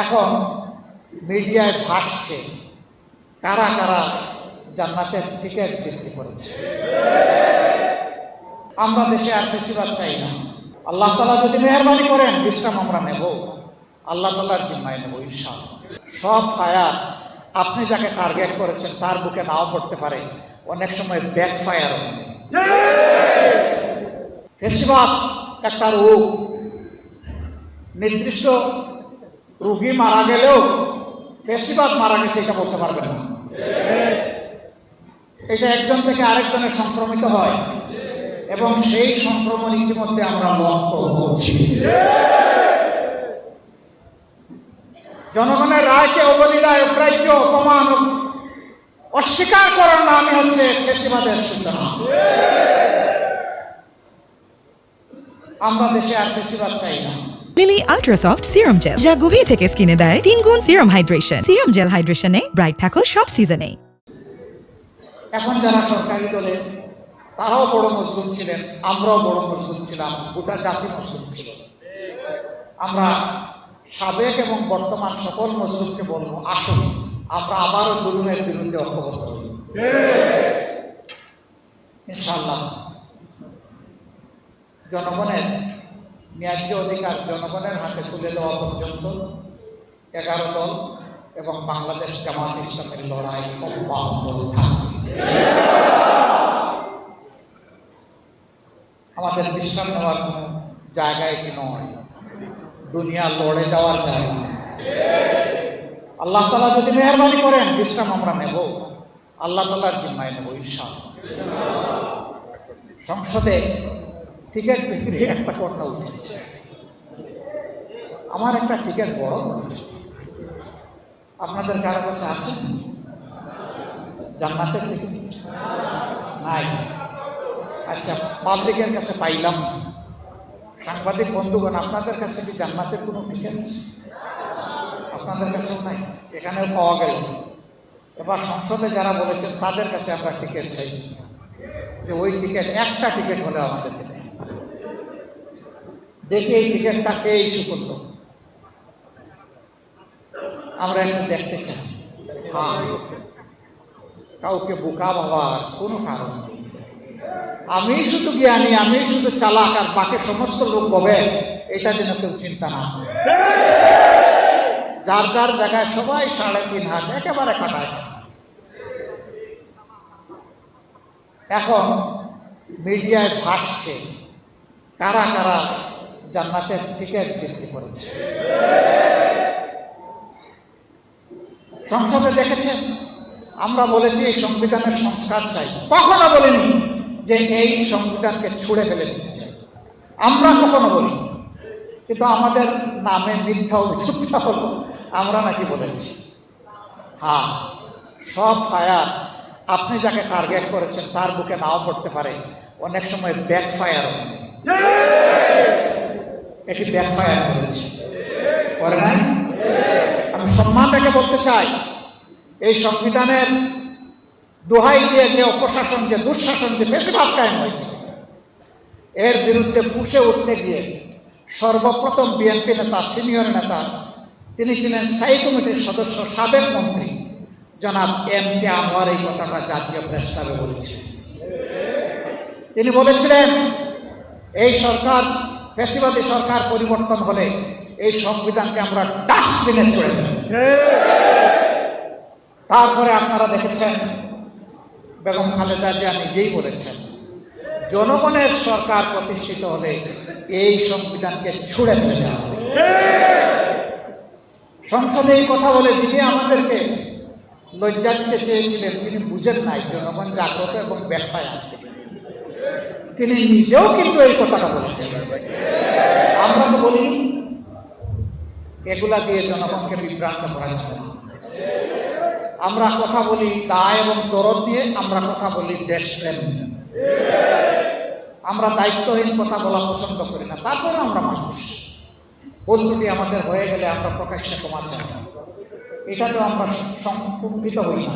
এখন মিডিয়ায় ভাসছে কারা কারা জান্নাতের টিকিট বিক্রি করেছে। আমরা দেশে আর বেশিরভাগ চাই না। আল্লাহ তাআলা যদি মেহেরবানি করেন বিশ্রাম আমরা নেব, আল্লাহ তাআলার জিম্মায় নেব ইনশাআল্লাহ। সব ফায়ার আপনি যাকে টার্গেট করেছেন তার বুকে নাও পড়তে পারে, অনেক সময় ব্যাক ফায়ার হবে। ফেসিবাদ একটা রোগ, নির্দিষ্ট রোগী মারা গেলেও ফেসিবাদ মারা গেছে এটা বলতে পারবেন না। এটা একজন থেকে আরেকজনের সংক্রমিত হয় এবং সেই সংক্রমণ ইতিমধ্যে আমরা লক্ষ্য করছি। জনগণের রায়কে অবলীলায় অগ্রাহ্য অপমান অস্বীকার করার নামই হচ্ছে ফেসিবাদের সূচনা। আমরা দেশে আর ফেসিবাদ চাই না। Lily ultra soft serum gel, যা গভীর থেকে স্কিনে দেয় 3 গুণ সিরাম হাইড্রেশন। সিরাম জেল হাইড্রেশনে ব্রাইট থাকো সব সিজনে। এখন যারা সরকারি দলে তারাও বড় মজলুম ছিলেন, আমরাও বড় মজলুম ছিলাম, গোটা জাতি মজলুম ছিল। আমরা সাবেক এবং বর্তমান সকল মজলুমকে বলবো, আসুন আমরা আবারও জুলুমের বিরুদ্ধে ঐক্যবদ্ধ হই ইনশাআল্লাহ। জনগণের ন্যায্য অধিকার জনগণের হাতে তুলে দেওয়া পর্যন্ত 11 দল এবং বাংলাদেশ জামাত ইসলামের লড়াই অব্যাহত থাকবে। আমাদের বিশ্রাম নেওয়ার কোনো জায়গায় কি নয়, দুনিয়া লড়ে যাওয়ার জায়গা। আল্লাহ তাআলা যদি মেহেরবানি করেন বিশ্রাম আমরা নেব, আল্লাহ তাআলার জিম্মায় নেব ইনশাআল্লাহ। সংসদে টিকিট বিক্রি একটা কথা উঠেছে। আমার একটা টিকিট বড়, আপনাদের কারো কাছে আছে জান্নাতের টিকিট? নাই। আচ্ছা, পাবলিকের কাছে পাইলাম। সাংবাদিক বন্ধুগণ, আপনাদের কাছে কি জান্নাতের কোনো টিকিট আছে? আপনাদের কাছেও নাই, এখানেও পাওয়া গেল। এবার সংসদে যারা বলেছেন তাদের কাছে আমরা টিকিট চাই, যে ওই টিকিট একটা টিকিট হলে আমাদের দেখি এই টিকিটটা কে ইস্যু করলো, আমরা একটু দেখতে চাই। হ্যাঁ, কাউকে বোকা ভাবার কোনো কারণ নেই। আমি শুধু জ্ঞানী, আমি শুধু চালাক, আর বাকি সমস্ত লোক বলে এটা যেন কেউ চিন্তা না করে। যার যার জায়গায় সবাই 3.5 হাত একেবারে কাটায়। এখন মিডিয়ায় ভাসছে কারা কারা জান্নাতের টিকিট বিক্রি করেছে। সংসদে দেখেছেন আমরা বলেছি এই সংবিধানের সংস্কার চাই, কখনো বলিনি যে এই সংবিধানকে ছুঁড়ে ফেলে দিতে চাই, আমরা কখনো বলি। কিন্তু আমাদের নামে মিথ্যা অভিযোগটা হলো আমরা নাকি বলেছি। হ্যাঁ, সব ফায়ার আপনি যাকে টার্গেট করেছেন তার বুকে নাও পড়তে পারে, অনেক সময় ব্যাক ফায়ার হবে। এটি ব্যাক ফায়ার করেছে, করে নাই? আমি সম্মান রেখে বলতে চাই, এই সংবিধানের দোহাই দিয়ে যে অপশাসন, যে দুঃশাসন, যে বেশিরভাগ কায়েম হয়েছে, এর বিরুদ্ধে ফুঁসে উঠতে গিয়ে সর্বপ্রথম বিএনপি নেতা, সিনিয়র নেতা, তিনি ছিলেন স্থায়ী কমিটির সদস্য, সাবেক মন্ত্রী জনাব এম.কে. আনোয়ার এই কথাটা জাতীয় প্রেস ক্লাবে বলেছিলেন। তিনি বলেছিলেন এই সরকার, ফ্যাসিবাদী সরকার পরিবর্তন হলে এই সংবিধানকে আমরা ডাস্টবিনে ছুড়ে দেব। তারপরে আপনারা দেখেছেন বেগম খালেদা জিয়া নিজেই বলেছেন জনগণের সরকার প্রতিষ্ঠিত হলে এই সংবিধানকে ছুড়ে ফেলে দেওয়া হবে। সংসদে এই কথা বলে যিনি আমাদেরকে লজ্জা দিতে চেয়েছিলেন তিনি বুঝেন নাই জনগণ জাগ্রত এবং ব্যাখ্যায় আসবে। তিনি নিজেও কিন্তু এই কথাটা বলেছেন, আমরা তো বলিনি। এগুলা দিয়ে জনগণকে বিভ্রান্ত করা যাবে না। আমরা কথা বলি দায় এবং দরদ দিয়ে, আমরা কথা বলি দেশপ্রেম। আমরা দায়িত্বহীন কথা বলা পছন্দ করি না, তারপরে আমরা মানুষ। বন্ধুটি আমাদের হয়ে গেলে আমরা প্রকাশ্যে ক্ষমা চাই, এটাতেও আমরা সংকুণ্ঠিত হই না।